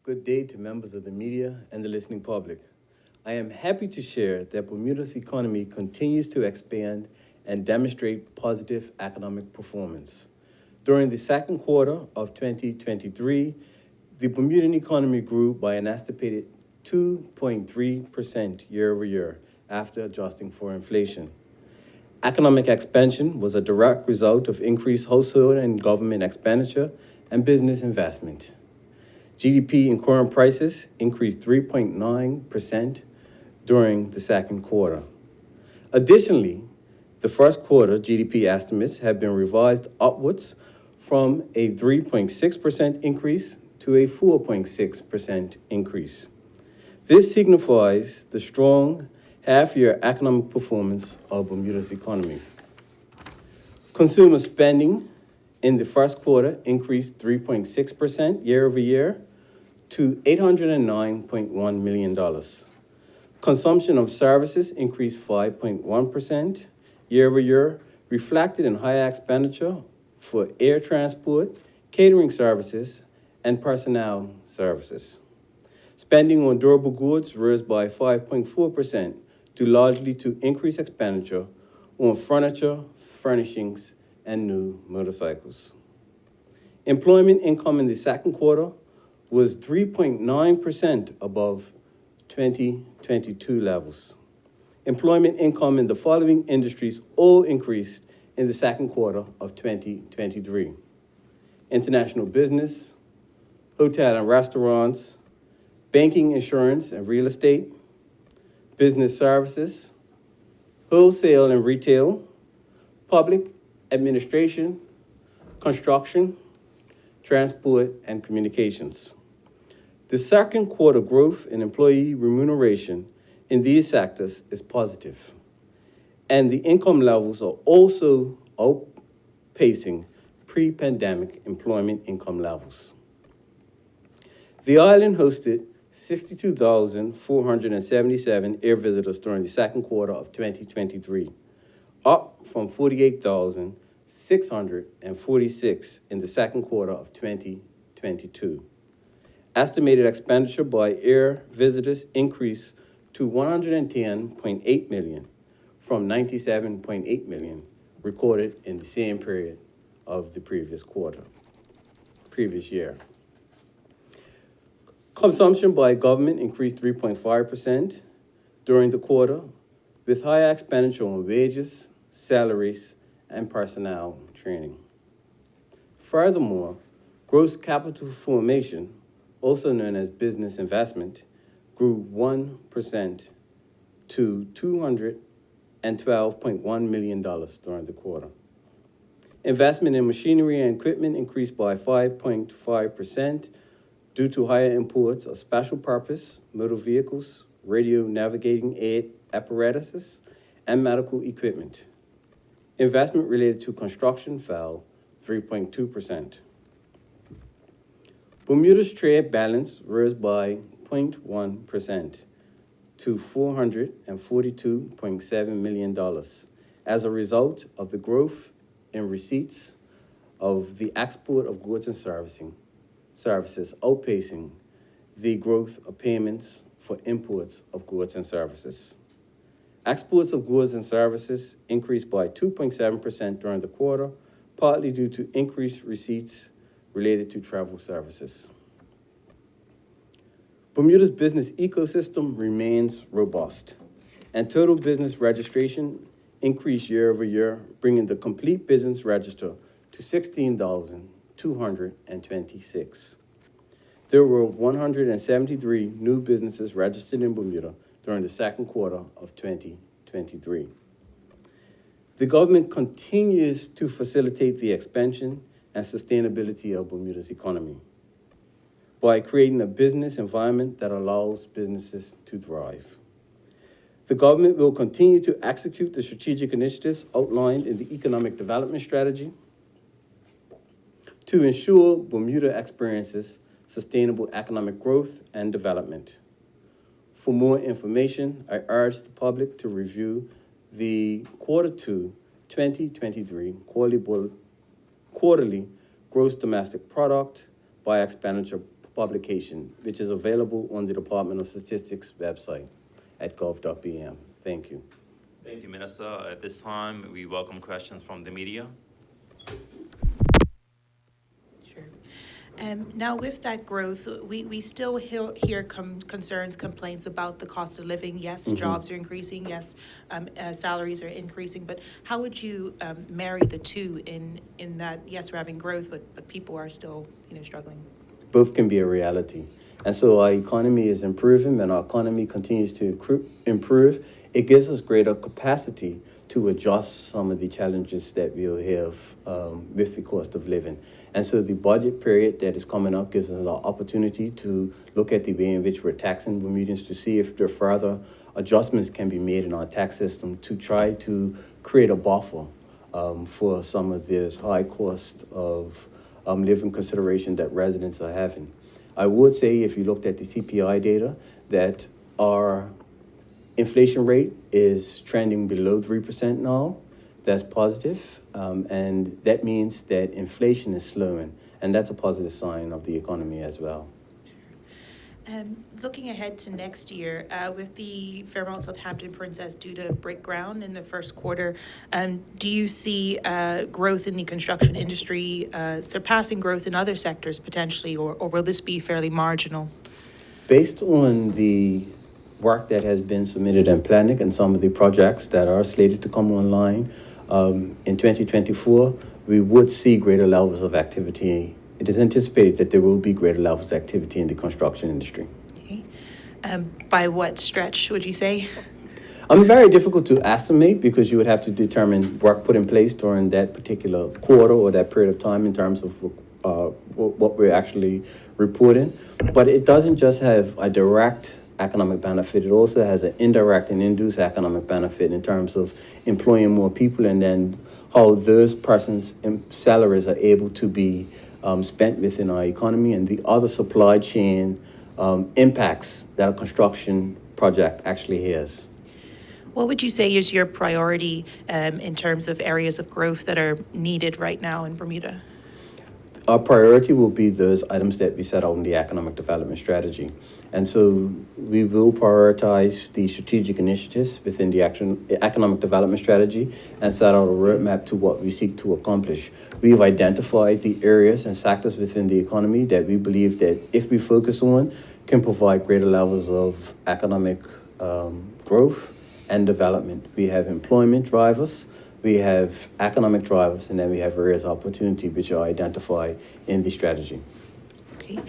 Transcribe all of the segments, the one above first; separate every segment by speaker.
Speaker 1: Good day to members of the media and the listening public. I am happy to share that Bermuda's economy continues to expand and demonstrate positive economic performance. During the second quarter of 2023, the Bermudan economy grew by an estimated 2.3% year over year after adjusting for inflation. Economic expansion was a direct result of increased household and government expenditure and business investment. GDP in current prices increased 3.9% during the second quarter. Additionally, the first quarter GDP estimates have been revised upwards from a 3.6% increase to a 4.6% increase. This signifies the strong half-year economic performance of Bermuda's economy. Consumer spending in the first quarter increased 3.6% year over year to $809.1 million. Consumption of services increased 5.1% year over year, reflected in higher expenditure for air transport, catering services, and personnel services. Spending on durable goods rose by 5.4%, due largely to increased expenditure on furniture, furnishings, and new motorcycles. Employment income in the second quarter was 3.9% above 2022 levels. Employment income in the following industries all increased in the second quarter of 2023. International business, hotel and restaurants, banking, insurance, and real estate, business services, wholesale and retail, public administration, construction, transport, and communications. The second quarter growth in employee remuneration in these sectors is positive, and the income levels are also outpacing pre-pandemic employment income levels. The island hosted 62,477 air visitors during the second quarter of 2023, up from 48,646 in the second quarter of 2022. Estimated expenditure by air visitors increased to $110.8 million from $97.8 million recorded in the same period of the previous year. Consumption by government increased 3.5% during the quarter, with higher expenditure on wages, salaries, and personnel training. Furthermore, gross capital formation, also known as business investment, grew 1% to $212.1 million during the quarter. Investment in machinery and equipment increased by 5.5% due to higher imports of special purpose motor vehicles, radio navigating aid apparatuses, and medical equipment. Investment related to construction fell 3.2%. Bermuda's trade balance rose by 0.1% to $442.7 million as a result of the growth in receipts of the export of goods and services outpacing the growth of payments for imports of goods and services. Exports of goods and services increased by 2.7% during the quarter, partly due to increased receipts related to travel services. Bermuda's business ecosystem remains robust, and total business registration increased year over year, bringing the complete business register to 16,226. There were 173 new businesses registered in Bermuda during the second quarter of 2023. The government continues to facilitate the expansion and sustainability of Bermuda's economy by creating a business environment that allows businesses to thrive. The government will continue to execute the strategic initiatives outlined in the Economic Development Strategy to ensure Bermuda experiences sustainable economic growth and development. For more information, I urge the public to review the Quarter 2 2023 quarterly gross domestic product by expenditure publication, which is available on the Department of Statistics website at gov.bm. Thank you.
Speaker 2: Thank you, Minister. At this time, we welcome questions from the media.
Speaker 3: Sure. Now, with that growth, we still hear concerns, complaints about the cost of living. Yes, jobs are increasing. Yes, salaries are increasing. But how would you marry the two in that, yes, we're having growth, but people are still, struggling?
Speaker 1: Both can be a reality. And so our economy is improving, and our economy continues to improve. It gives us greater capacity to adjust some of the challenges that we'll have with the cost of living. And so the budget period that is coming up gives us an opportunity to look at the way in which we're taxing Bermudians to see if there are further adjustments can be made in our tax system to try to create a buffer for some of this high cost of living consideration that residents are having. I would say if you looked at the CPI data that our inflation rate is trending below 3% now. That's positive, and that means that inflation is slowing, and that's a positive sign of the economy as well.
Speaker 3: Looking ahead to next year, with the Fairmont Southampton Princess due to break ground in the first quarter, do you see growth in the construction industry surpassing growth in other sectors potentially, or will this be fairly marginal?
Speaker 1: Based on the work that has been submitted in planning and some of the projects that are slated to come online in 2024, we would see greater levels of activity. It is anticipated that there will be greater levels of activity in the construction industry.
Speaker 3: Okay. By what stretch would you say?
Speaker 1: Very difficult to estimate because you would have to determine work put in place during that particular quarter or that period of time in terms of what we're actually reporting. But it doesn't just have a direct economic benefit, it also has an indirect and induced economic benefit in terms of employing more people and then how those persons' salaries are able to be spent within our economy and the other supply chain impacts that a construction project actually has.
Speaker 3: What would you say is your priority in terms of areas of growth that are needed right now in Bermuda?
Speaker 1: Our priority will be those items that we set out in the economic development strategy. And so we will prioritize the strategic initiatives within the economic development strategy and set out a roadmap to what we seek to accomplish. We've identified the areas and sectors within the economy that we believe that if we focus on can provide greater levels of economic growth and development. We have employment drivers, we have economic drivers, and then we have areas of opportunity which are identified in the strategy.
Speaker 3: Okay.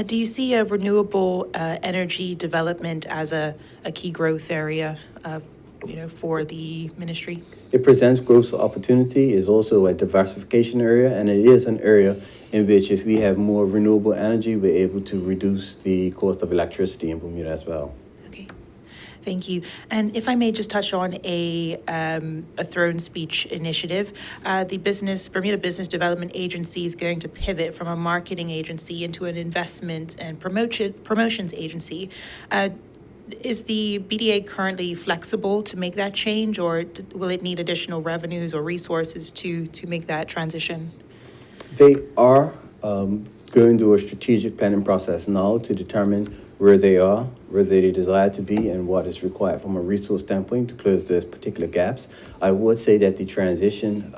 Speaker 3: Do you see a renewable energy development as a key growth area, for the ministry?
Speaker 1: It presents growth opportunity, is also a diversification area, and it is an area in which if we have more renewable energy, we're able to reduce the cost of electricity in Bermuda as well.
Speaker 3: Thank you. And if I may just touch on a throne speech initiative, the Bermuda Business Development Agency is going to pivot from a marketing agency into an investment and promotions agency. Is the BDA currently flexible to make that change, or will it need additional revenues or resources to make that transition?
Speaker 1: They are going through a strategic planning process now to determine where they are, where they desire to be, and what is required from a resource standpoint to close those particular gaps. I would say that the transition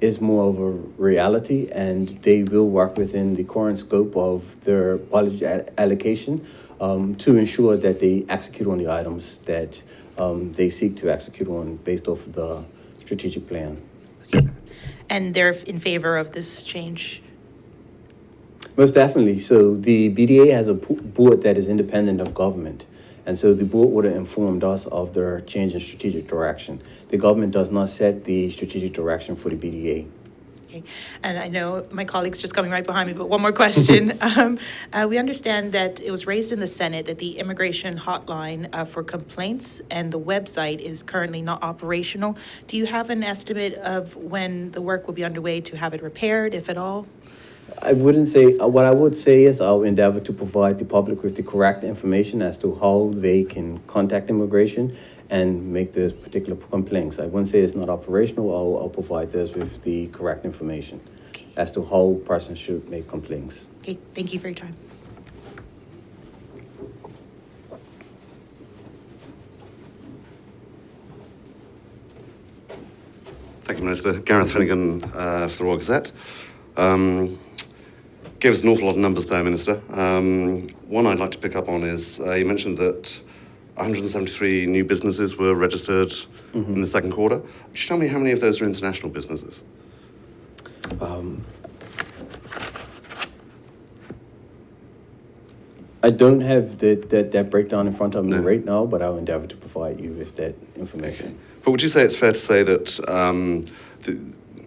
Speaker 1: is more of a reality, and they will work within the current scope of their budget allocation to ensure that they execute on the items that they seek to execute on based off the strategic plan.
Speaker 3: Okay. And they're in favor of this change?
Speaker 1: Most definitely. So the BDA has a board that is independent of government. And so the board would have informed us of their change in strategic direction. The government does not set the strategic direction for the BDA.
Speaker 3: Okay. And I know my colleague's just coming right behind me, but one more question. We understand that it was raised in the Senate that the immigration hotline for complaints and the website is currently not operational. Do you have an estimate of when the work will be underway to have it repaired, if at all?
Speaker 1: I wouldn't say, what I would say is I'll endeavor to provide the public with the correct information as to how they can contact immigration and make those particular complaints. I wouldn't say it's not operational. I'll provide those with the correct information as to how persons should make complaints.
Speaker 3: Okay, thank you for your time.
Speaker 4: you, Minister. Gareth Finnegan for the Royal Gazette. Gave us an awful lot of numbers there, Minister. One I'd like to pick up on is you mentioned that 173 new businesses were registered in the second quarter. Could you tell me how many of those are international businesses?
Speaker 1: I don't have that breakdown in front of me right now, but I'll endeavor to provide you with that information.
Speaker 4: Okay. But would you say it's fair to say that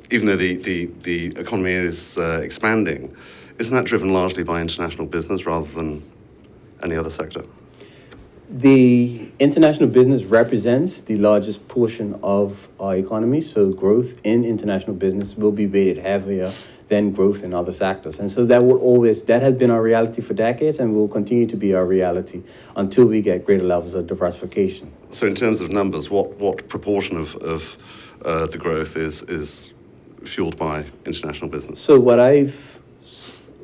Speaker 4: even though the economy is expanding, isn't that driven largely by international business rather than any other sector?
Speaker 1: The international business represents the largest portion of our economy, so growth in international business will be weighted heavier than growth in other sectors. And so that has been our reality for decades and will continue to be our reality until we get greater levels of diversification.
Speaker 4: So in terms of numbers, what proportion of the growth is fueled by international business?
Speaker 1: So what I've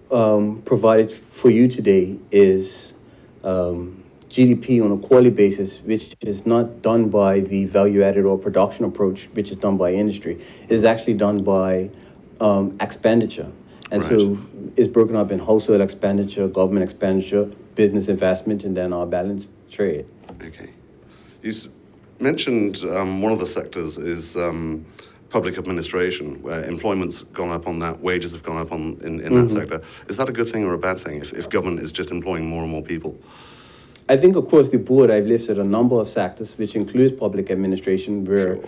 Speaker 1: provided for you today is GDP on a quarterly basis, which is not done by the value-added or production approach, which is done by industry. It is actually done by expenditure. And
Speaker 4: Right.
Speaker 1: so it's broken up in wholesale expenditure, government expenditure, business investment, and then our balance trade.
Speaker 4: Okay. You mentioned one of the sectors is public administration, where employment's gone up on that, wages have gone up in that sector. Is that a good thing or a bad thing if government is just employing more and more people?
Speaker 1: I think across the board, I've listed a number of sectors, which includes public administration, where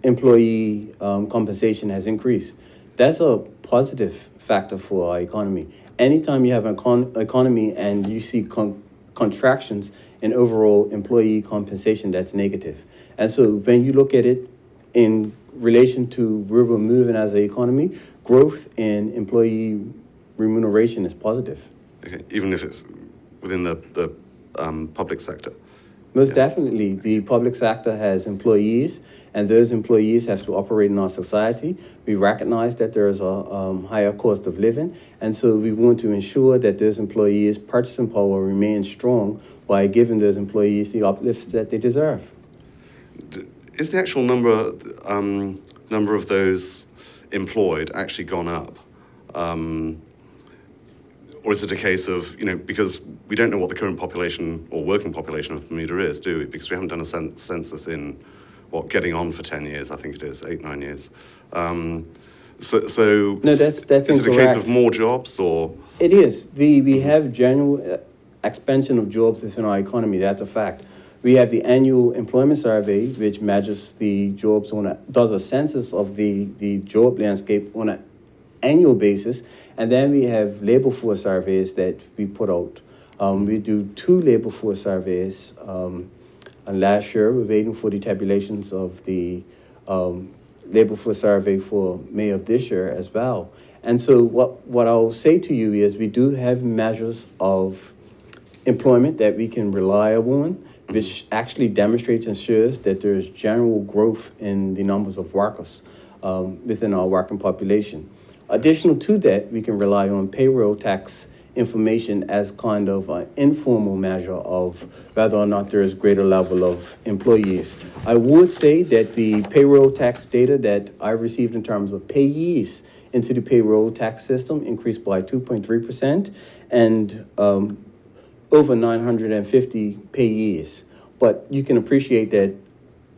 Speaker 1: employee compensation has increased. That's a positive factor for our economy. Anytime you have an economy and you see contractions in overall employee compensation, that's negative. And so when you look at it in relation to where we're moving as an economy, growth in employee remuneration is positive.
Speaker 4: Okay. Even if it's within the public sector?
Speaker 1: Most definitely. The public sector has employees, and those employees have to operate in our society. We recognize that there is a higher cost of living, and so we want to ensure that those employees' purchasing power remains strong by giving those employees the uplifts that they deserve.
Speaker 4: Is the actual number of those employed actually gone up? Or is it a case of, because we don't know what the current population or working population of Bermuda is, do we? Because we haven't done a census in, getting on for 10 years, I think it is, 8, 9 years. So
Speaker 1: No, that's
Speaker 4: is it a case
Speaker 1: incorrect.
Speaker 4: of more jobs or?
Speaker 1: It is. We have general expansion of jobs within our economy. That's a fact. We have the annual employment survey, which measures the jobs does a census of the job landscape on an annual basis. And then we have labor force surveys that we put out. We do 2 labor force surveys. And last year, we're waiting for the tabulations of the labor force survey for May of this year as well. And so what I'll say to you is we do have measures of employment that we can rely on, which actually demonstrates and shows that there is general growth in the numbers of workers within our working population. Additional to that, we can rely on payroll tax information as kind of an informal measure of whether or not there is greater level of employees. I would say that the payroll tax data that I received in terms of payees into the payroll tax system increased by 2.3% and over 950 payees. But you can appreciate that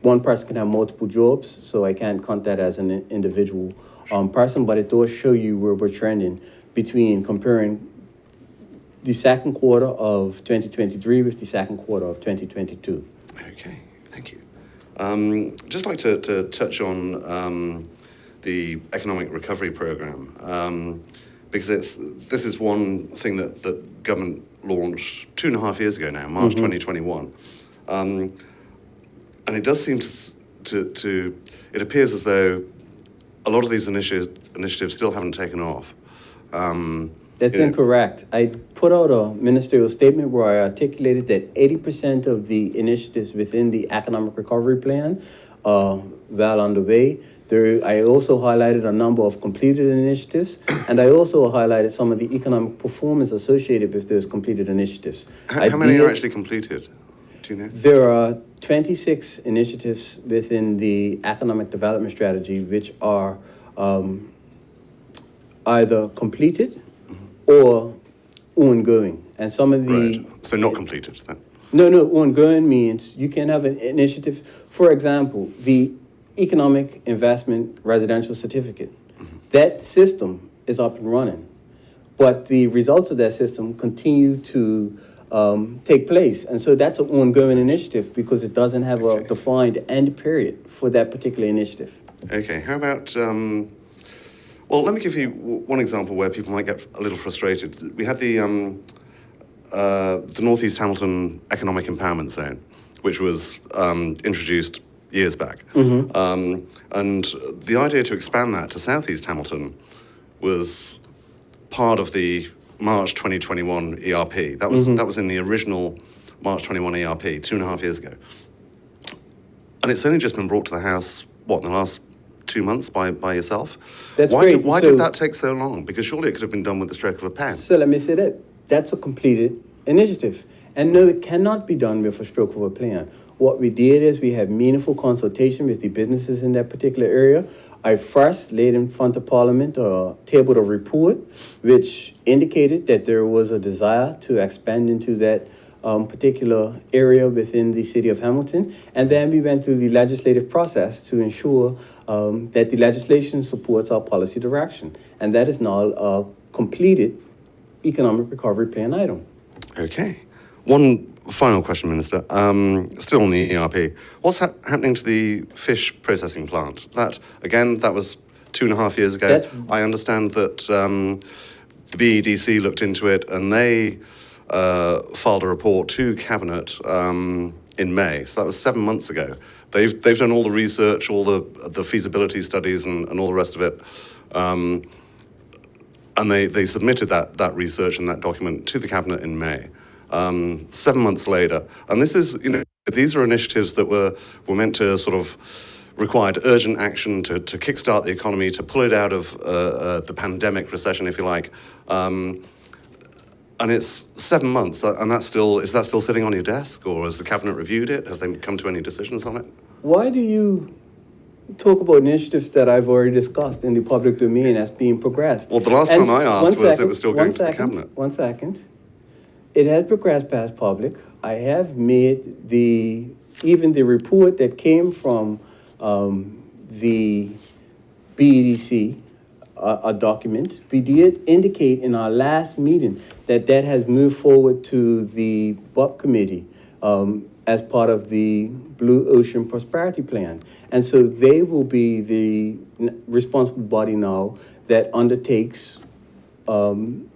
Speaker 1: one person can have multiple jobs, so I can't count that as an individual person, but it does show you where we're trending between comparing the second quarter of 2023 with the second quarter of 2022.
Speaker 4: Okay, thank you. Just like to touch on the economic recovery program, because this is one thing that government launched 2.5 years ago now, March 2021. And it does seem to it appears as though a lot of these initiatives still haven't taken off.
Speaker 1: That's incorrect. I put out a ministerial statement where I articulated that 80% of the initiatives within the economic recovery plan are well underway. I also highlighted a number of completed initiatives, and I also highlighted some of the economic performance associated with those completed initiatives.
Speaker 4: How many are actually completed? Do you know?
Speaker 1: There are 26 initiatives within the economic development strategy which are either completed or ongoing. And some of the...
Speaker 4: Right. So not completed then?
Speaker 1: No, ongoing means you can have an initiative. For example, the Economic Investment Residential Certificate. That system is up and running, but the results of that system continue to take place. And so that's an ongoing initiative because it doesn't have a defined end period for that particular initiative.
Speaker 4: Okay, how about, well, let me give you one example where people might get a little frustrated. We had the Northeast Hamilton Economic Empowerment Zone, which was introduced years back. And the idea to expand that to Southeast Hamilton was part of the March 2021 ERP. That was in the original March 21 ERP 2.5 years ago. And it's only just been brought to the House, in the last 2 months by yourself?
Speaker 1: That's
Speaker 4: why
Speaker 1: great.
Speaker 4: Why did that take so long? Because surely it could have been done with the stroke of a pen.
Speaker 1: So let me say that. That's a completed initiative. And no, it cannot be done with a stroke of a pen. What we did is we had meaningful consultation with the businesses in that particular area. I first laid in front of Parliament tabled a report which indicated that there was a desire to expand into that particular area within the city of Hamilton. And then we went through the legislative process to ensure that the legislation supports our policy direction. And that is now a completed economic recovery plan item.
Speaker 4: Okay. One final question, Minister. Still on the ERP. What's happening to the fish processing plant? That was 2.5 years ago. I understand that the BEDC looked into it and they filed a report to Cabinet in May. So that was 7 months ago. They've done all the research, all the feasibility studies and all the rest of it. And they submitted that research and that document to the Cabinet in May. 7 months later, and this is, these are initiatives that were meant to sort of required urgent action to kickstart the economy, to pull it out of the pandemic recession, if you like. And it's 7 months, and is that still sitting on your desk, or has the Cabinet reviewed it? Have they come to any decisions on it?
Speaker 1: Why do you talk about initiatives that I've already discussed in the public domain as being progressed?
Speaker 4: Well, the last time I asked it was still going to the Cabinet.
Speaker 1: 1 second. It has progressed past public. I have made even the report that came from the BEDC, a document. We did indicate in our last meeting that has moved forward to the BUP committee as part of the Blue Ocean Prosperity Plan. And so they will be the responsible body now that undertakes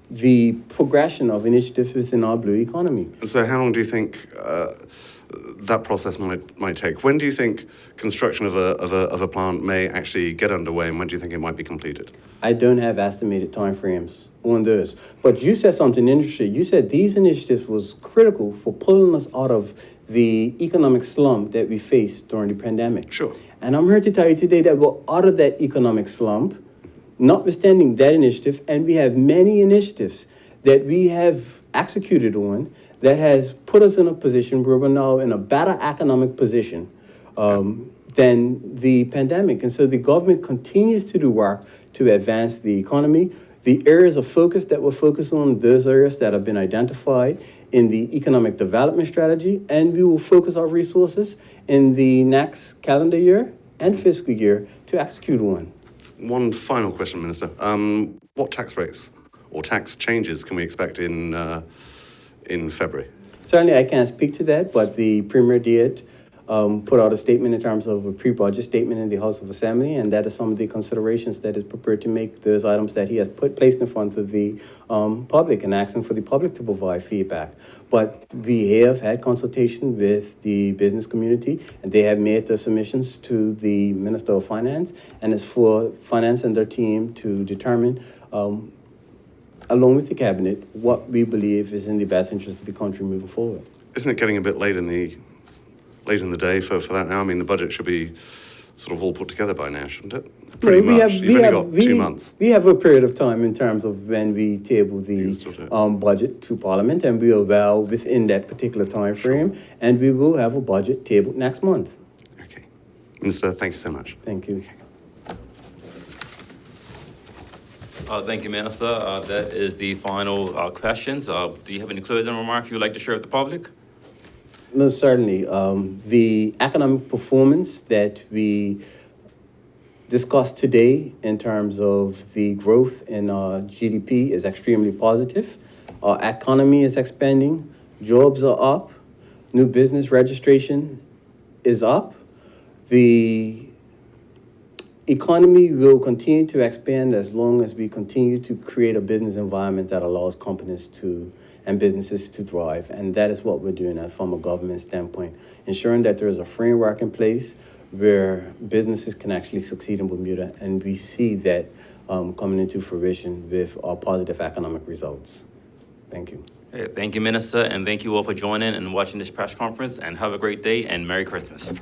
Speaker 1: the progression of initiatives within our blue economy.
Speaker 4: So how long do you think that process might take? When do you think construction of a plant may actually get underway, and when do you think it might be completed?
Speaker 1: I don't have estimated timeframes on those. But you said something interesting. You said these initiatives was critical for pulling us out of the economic slump that we faced during the pandemic.
Speaker 4: Sure.
Speaker 1: And I'm here to tell you today that we're out of that economic slump, notwithstanding that initiative, and we have many initiatives that we have executed on that has put us in a position where we're now in a better economic position than the pandemic. And so the government continues to do work to advance the economy. The areas of focus that we're focused on, those areas that have been identified in the economic development strategy, and we will focus our resources in the next calendar year and fiscal year to execute on.
Speaker 4: One final question, Minister. What tax breaks or tax changes can we expect in February?
Speaker 1: Certainly, I can't speak to that, but the Premier did put out a statement in terms of a pre-budget statement in the House of Assembly, and that is some of the considerations that is prepared to make those items that he has placed in front of the public and asking for the public to provide feedback. But we have had consultation with the business community, and they have made the submissions to the Minister of Finance, and it's for Finance and their team to determine, along with the Cabinet, what we believe is in the best interest of the country moving forward.
Speaker 4: Isn't it getting a bit late in the day for that now? I mean, the budget should be sort of all put together by now, shouldn't it? Pretty
Speaker 1: No,
Speaker 4: much. You've only got 2 months.
Speaker 1: We have a period of time in terms of when we table the
Speaker 4: still do.
Speaker 1: budget to Parliament, and we are well within that particular time frame, and we will have a budget tabled next month.
Speaker 4: Okay. Minister, thanks so much.
Speaker 1: Thank you.
Speaker 2: Thank you, Minister. That is the final questions. Do you have any closing remarks you'd like to share with the public?
Speaker 1: Most certainly. The economic performance that we discussed today in terms of the growth in GDP is extremely positive. Our economy is expanding, jobs are up, new business registration is up. The economy will continue to expand as long as we continue to create a business environment that allows companies and businesses to thrive. And that is what we're doing from a government standpoint, ensuring that there is a framework in place where businesses can actually succeed in Bermuda, and we see that coming into fruition with our positive economic results. Thank you.
Speaker 2: Hey, thank you, Minister, and thank you all for joining and watching this press conference, and have a great day and Merry Christmas.